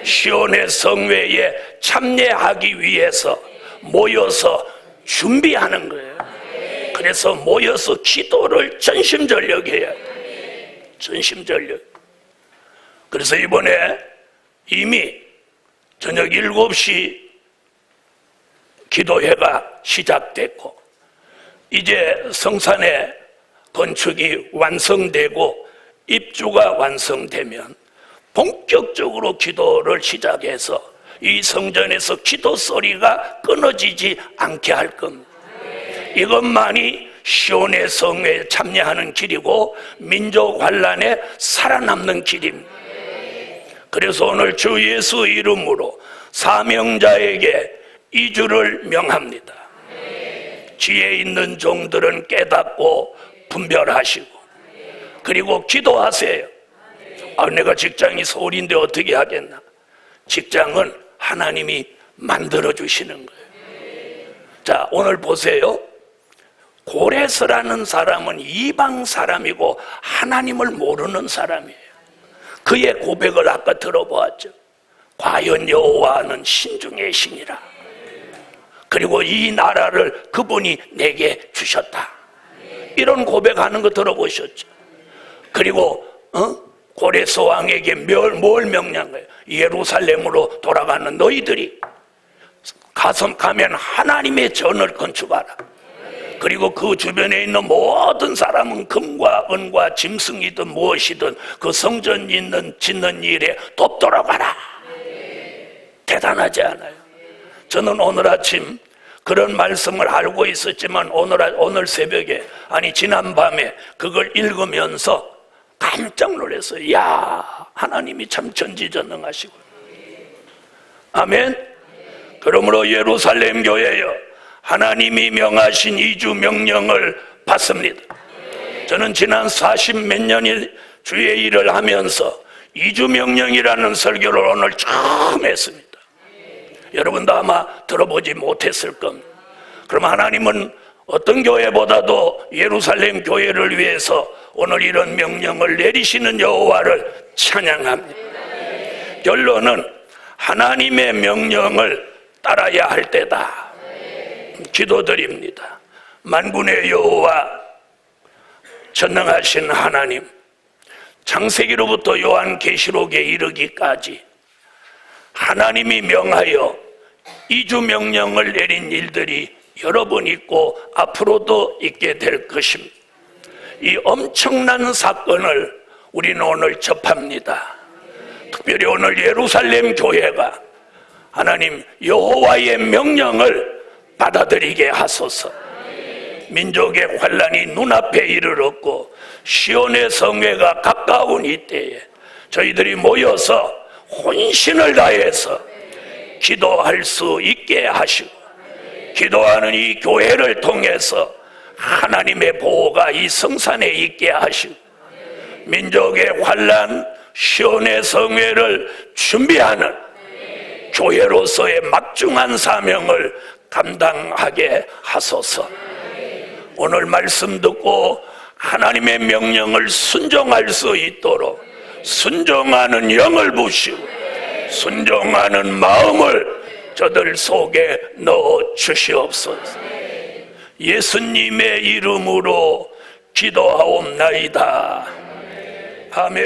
시온의 성회에 참여하기 위해서 모여서 준비하는 거예요. 그래서 모여서 기도를 전심전력해야 돼요. 전심전력. 그래서 이번에 이미 저녁 7시 기도회가 시작됐고 이제 성산의 건축이 완성되고 입주가 완성되면 본격적으로 기도를 시작해서 이 성전에서 기도 소리가 끊어지지 않게 할 겁니다. 이것만이 시온의 성회에 참여하는 길이고 민족 환난에 살아남는 길입니다. 그래서 오늘 주 예수 이름으로 사명자에게 이주를 명합니다. 지혜 있는 종들은 깨닫고 분별하시고 그리고 기도하세요. 내가 직장이 서울인데 어떻게 하겠나? 직장은 하나님이 만들어 주시는 거예요. 자, 오늘 보세요. 고레스라는 사람은 이방 사람이고 하나님을 모르는 사람이에요. 그의 고백을 아까 들어보았죠. 과연 여호와는 신중의 신이라. 그리고 이 나라를 그분이 내게 주셨다. 이런 고백하는 거 들어보셨죠? 그리고 고레스 왕에게 뭘 명령한 거예요? 예루살렘으로 돌아가는 너희들이 가면 하나님의 전을 건축하라. 그리고 그 주변에 있는 모든 사람은 금과 은과 짐승이든 무엇이든 그 성전 짓는 일에 돕도록 하라. 대단하지 않아요? 저는 오늘 아침 그런 말씀을 알고 있었지만 오늘 새벽에 지난밤에 그걸 읽으면서 깜짝 놀랐어요. 야, 하나님이 참 전지전능하시고. 아멘. 그러므로 예루살렘 교회여, 하나님이 명하신 이주 명령을 받습니다. 저는 지난 40 몇 년의 주의 일을 하면서 이주 명령이라는 설교를 오늘 처음 했습니다. 여러분도 아마 들어보지 못했을 겁니다. 그럼 하나님은 어떤 교회보다도 예루살렘 교회를 위해서 오늘 이런 명령을 내리시는 여호와를 찬양합니다. 결론은 하나님의 명령을 따라야 할 때다. 기도드립니다. 만군의 여호와, 전능하신 하나님, 창세기로부터 요한계시록에 이르기까지 하나님이 명하여 이주 명령을 내린 일들이 여러 번 있고 앞으로도 있게 될 것입니다. 이 엄청난 사건을 우리는 오늘 접합니다. 특별히 오늘 예루살렘 교회가 하나님 여호와의 명령을 받아들이게 하소서. 민족의 환난이 눈앞에 이르렀고 시온의 성회가 가까운 이때에 저희들이 모여서 혼신을 다해서 기도할 수 있게 하시고 기도하는 이 교회를 통해서 하나님의 보호가 이 성산에 있게 하시고 민족의 환난, 시온의 성회를 준비하는 교회로서의 막중한 사명을 감당하게 하소서. 오늘 말씀 듣고 하나님의 명령을 순종할 수 있도록 순종하는 영을 부시고 순종하는 마음을 저들 속에 넣어 주시옵소서. 예수님의 이름으로 기도하옵나이다. 아멘.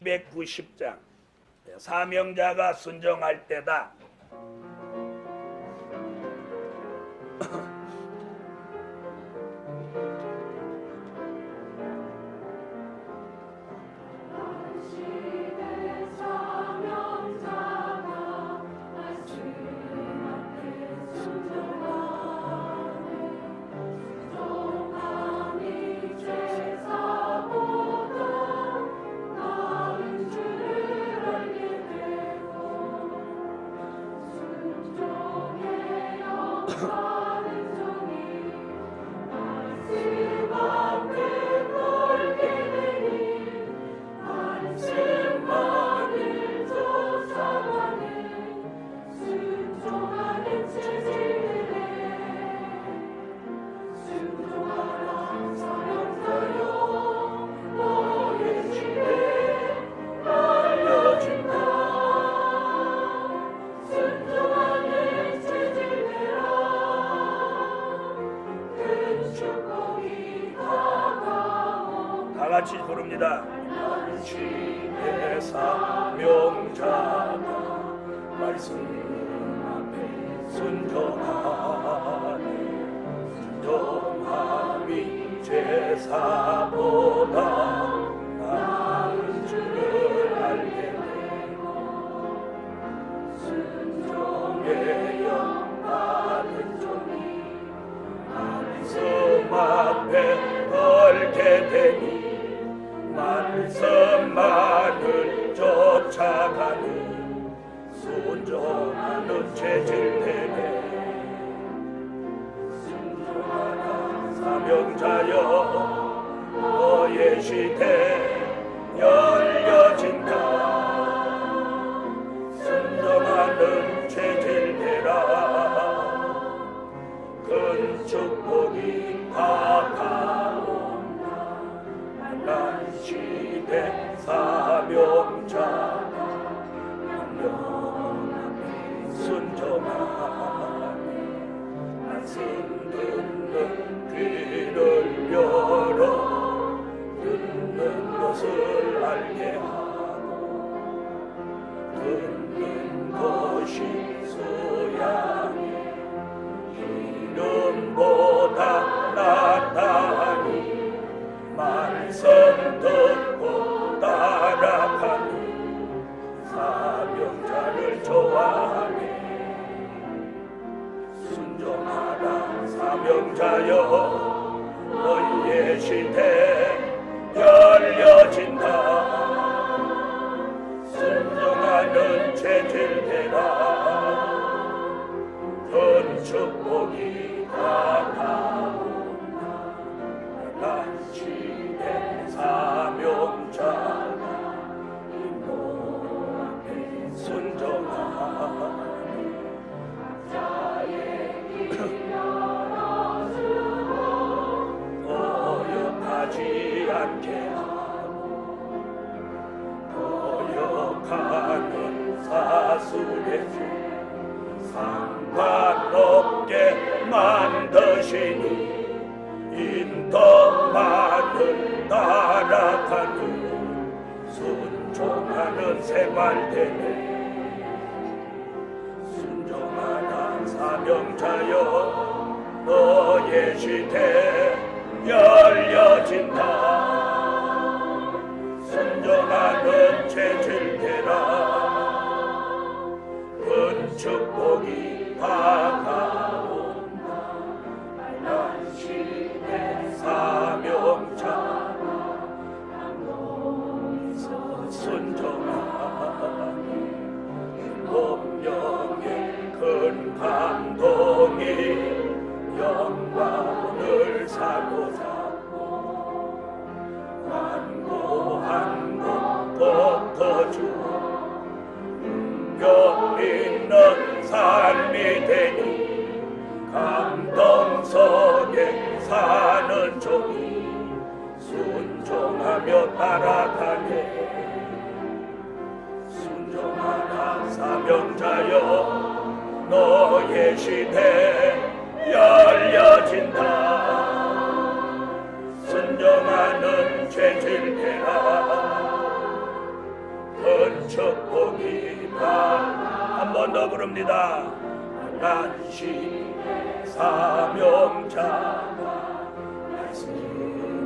290장. 사명자가 순종할 때다. 같이 부릅니다. 당신의 사명자가 말씀 앞에 순종하네. 순종함이 제사보다 나은 줄을 알게 되고 순종의 영 받은 종이 말씀 앞에 걸게 되니 말씀만을 쫓아가니 순종하는 체질되네. 순종하라 사명자여, 너의 시대 열려진다. 순종하는 체질되라. 큰 축복이 다가온다. 난 시대 사명자가 명 앞에 순종하네. 말씀 듣는 귀를 열어 듣는 것을 알게 하고 듣는 것이 수양이 이름보다 낫다니 말씀 듣고 따라가니 사명자를 좋아하네. 순종하라 사명자여, 너희의 시대 열려진다. 순종하는 체질되라. 큰 축복이 다가온다. 난 시대 사명자가 인도 앞에 순종하네. 자의 길 열어주고 거역하지 않게 하고 거역하는 사술의 주 상관없게 만드시니 인덕만을 따라가는 순종하는 생활되네. 순종하라 사명자여, 너의 시대 열려진다. 순종하는 체질되라. 큰 축복이 다가온다. 난 시대 사명자가 항공에서 순종하니 운명의 큰 감동이 영광을 사로잡고 완고한 것 덮어주어 능력 있는 삶이 되니 감동 속에 사는 종이 순종하며 따라가네. 순종하라 사명자여, 너의 시대 열려진다. 순종하는 체질되라. 큰 부릅니다. 난 시대 사명자가 말씀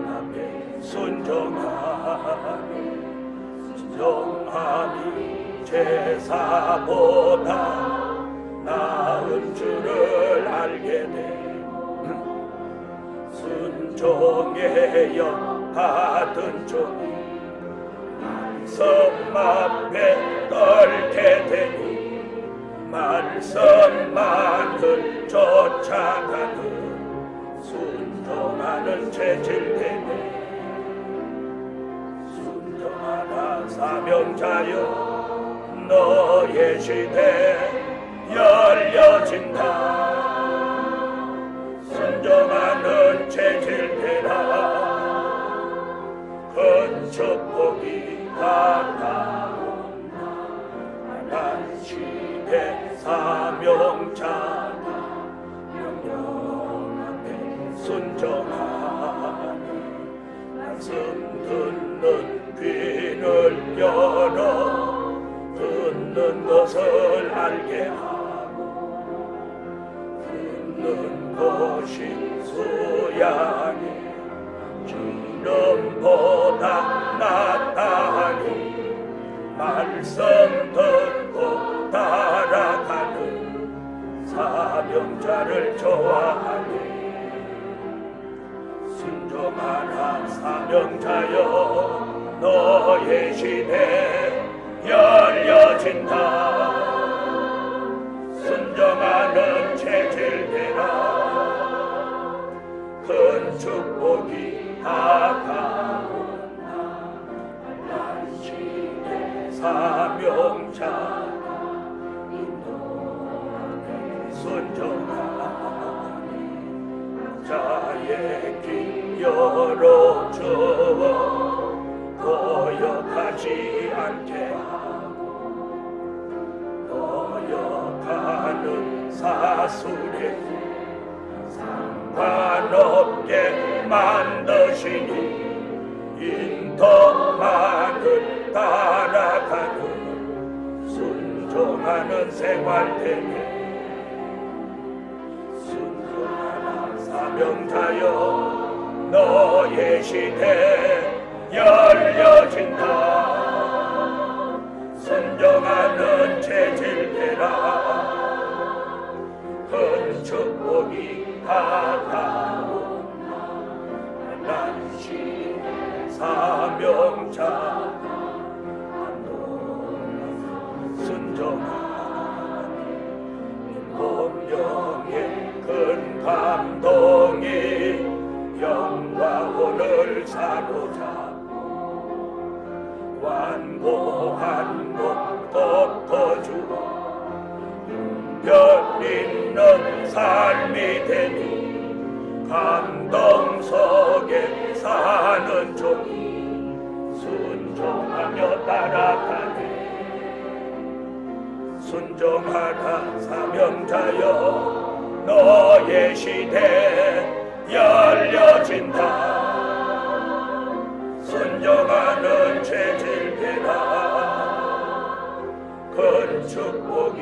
앞에 순종하니 순종함이 제사보다 나은 줄을 알게 돼. 순종의 영 받은 종이 말씀 앞에 떨게 되니 말씀만을 쫓아가는 순종하는 체질되네. 순종하라 사명자여 너의 시대 열려진다. 순종하는 체질되라. 큰 축복이 다가온다. 난 시대 사명자다. 명령 앞에 순종하니 말씀 듣는 귀를 열어 듣는 것을 알게 하고 듣는 것이 수양이 기름보다 낫다니 말씀 듣고 따라가는 사명자를 좋아하니 순종하라 사명자여 너의 시대 열려진다. 순종하는 체질되라. 큰 축복이 다가온다. 난 시대 사명자가 인도하게 순종하니 자의 길 열어주어 거역하지 않게 하고 거역하는 사술에 상관없게 만드시니 인도만을 따라가는 순종하는 생활되게. 순종하라 사명자여 너의 시대 열려진다. 순종하는 체질되라. 큰 축복이 다가온다. 난 시대 사명자가 순종하니 공경의 큰 감동이 영광을 사로잡고 완고한 목 덮어주어 별 있는 삶이 되니 감동 속에 사는 종이 순종하며 따라가네. 순종하라 사명자여 너의 시대 열려진다. 순종하는 체질되라. 큰 축복이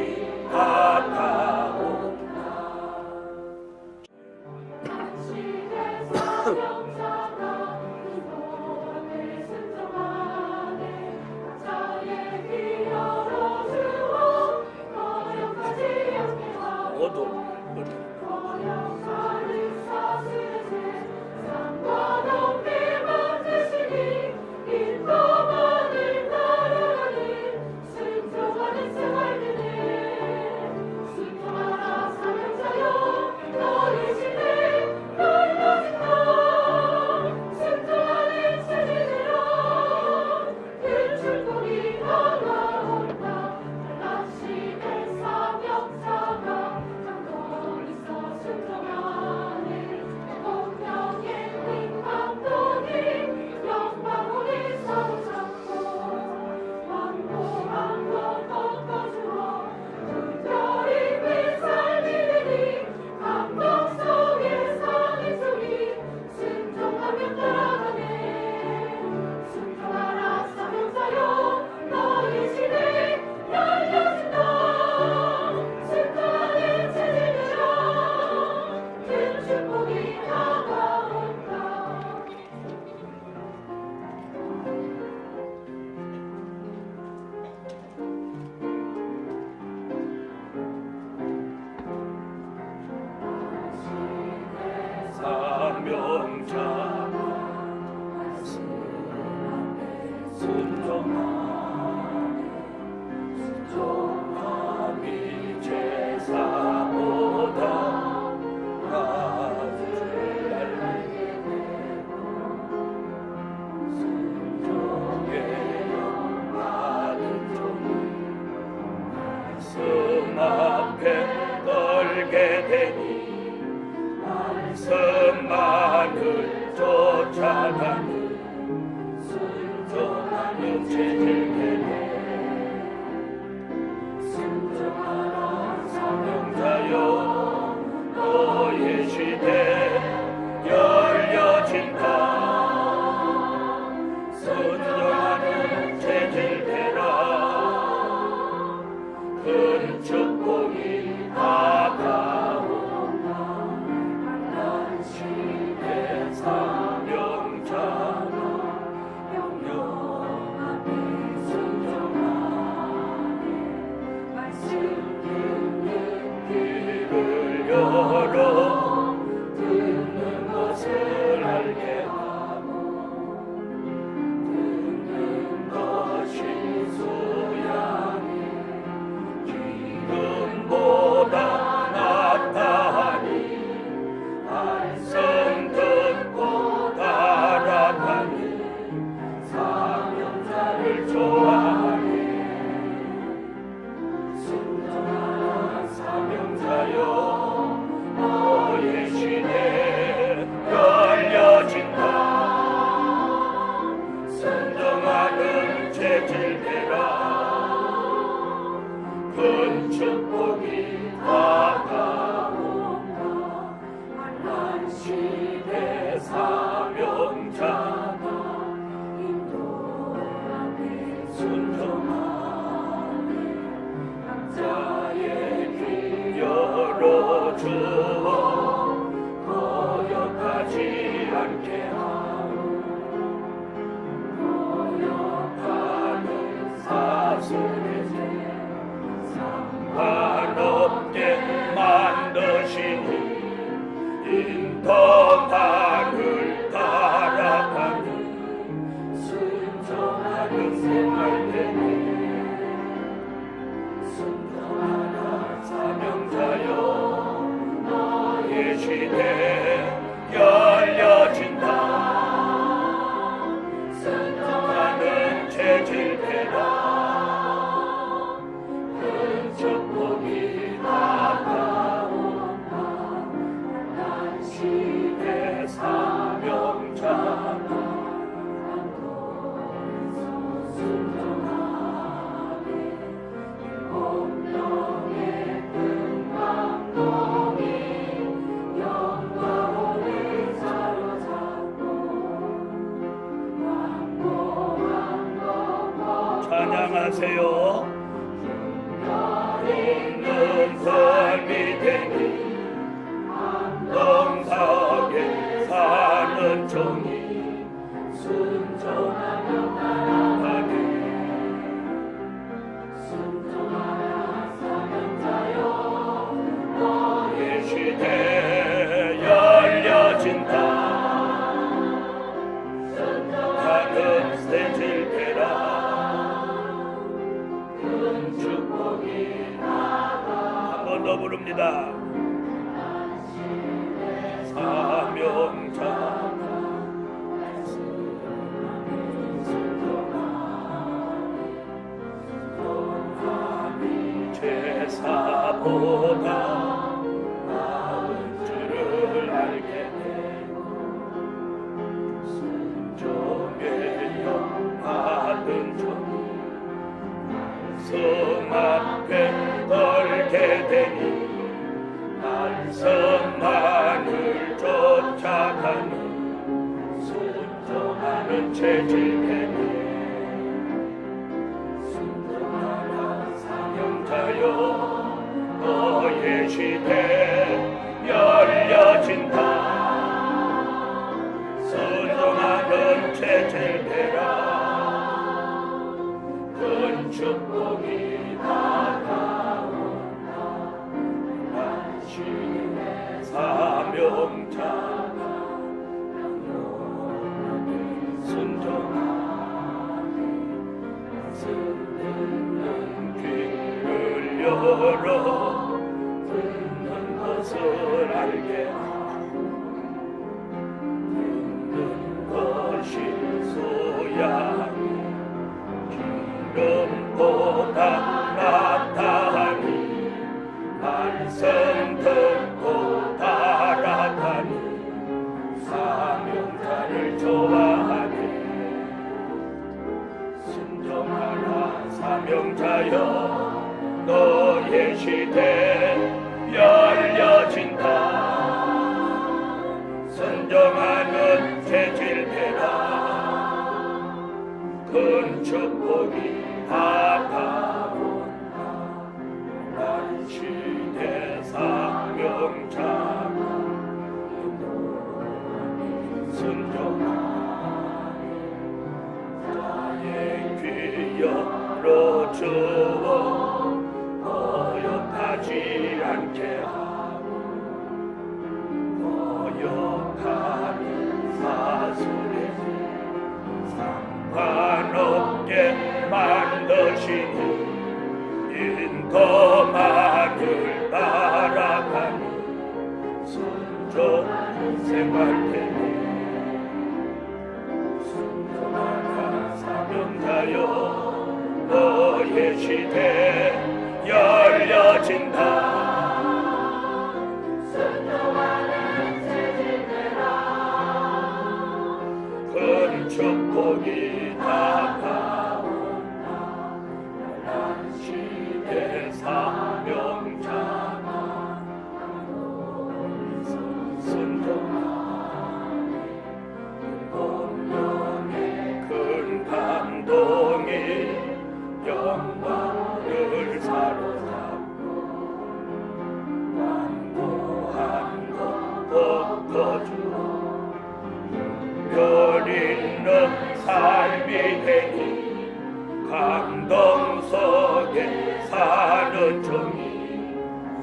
다가온다. 사명자가 순종함이 제사보다 나를 알게 되고 순종의 영받은 종이 말씀 앞에 떨게 되니 말씀만을 쫓아가는 순종하는 죄질되네 순종하라 사명자여 너의 시대 열려진다 순종하는 죄질되라 큰 축복이 다가온다 난 시대 사명자가 영영 앞에 순종하네 말씀 듣는 귀를 열어 듣는 것을 알게 하고 듣는 것이 수양이 기름보다 낫다하니 말씀 듣고 따라가는 사명자를 좋아하네 순종하라 사명자여 너의 시대 열려진다 순종하는 죄질되라 큰 축복이 다가온다 난 시대 사명자가 인도하네 순종하네 남자의 귀 열어주어 거역하지 않게 하고 거역하는 사슬의 죄 상관없게 만드시니 인터만을 따라가는 순종하는 생활 되네 순종하라 사명자여 너의 시대 열려진다 순종하는 체질되라 큰 축복이 다가온다 난 시대 사명자가 안동에서 순종하네 공동의 큰 감동이 영광을 사로잡고 찬양하세요. 있는 삶이 되니 안동사옥에 사는 종이 순종하며 나아가네 순종하라 사명자여 너의 시대 열려진다 순종하는 새질되라 큰 축복이 나가 한 번 더 부릅니다. 사명자가 순종함이 제사보다 나은 줄을 알게 되고 순종의 영 받은 종이 말씀 앞에 떨게 되니 말씀만을 쫓아가는 순종하는 체질되네 순종하라 사명자여 너의 시대 열려진다 순종하는 체질되라 큰 축복이 다가온다 난 시대 사명자가 들어 듣는 것을 알게 듣는 것이 소양이 기름보다 낫다니 말씀 듣고 따라가니 사명자를 좋아하니 순종하라 사명자여 너의 시대 열려진다 순종하는 체질되라 큰 축복이 다가온다 나의 시대 사명자가 순종하니 나의 귀 열어 주어 거역하지 않게 하고 거역하는 사술의 상관없게 만드시니 인도만을 따라가니 순종 생활되니 순종하라 사명자여 너의 시대 열려진다 순종하는 체질되라 큰 축복이 다가온다 나는 시대 사명자가 순종하니 본연의 큰 감동이 영광을 사로잡고 완고한 것 덮어주어 별 있는 삶이 되니 감동 속에 사는 종이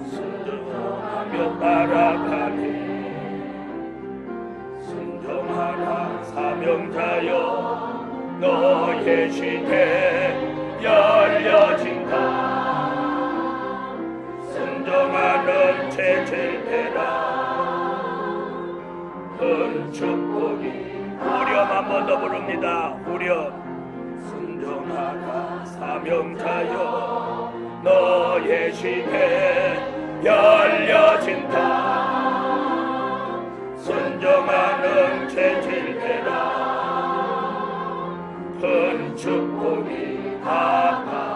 순종하며 따라가니 순종하라 사명자여 너의 시대 열려진다 순종하는 체질되라 큰 축복이 후렴 한 번 더 부릅니다 후렴 순종하라 사명자여 너의 시대 열려진다 순종하는 체질되라 큰 축복이 다가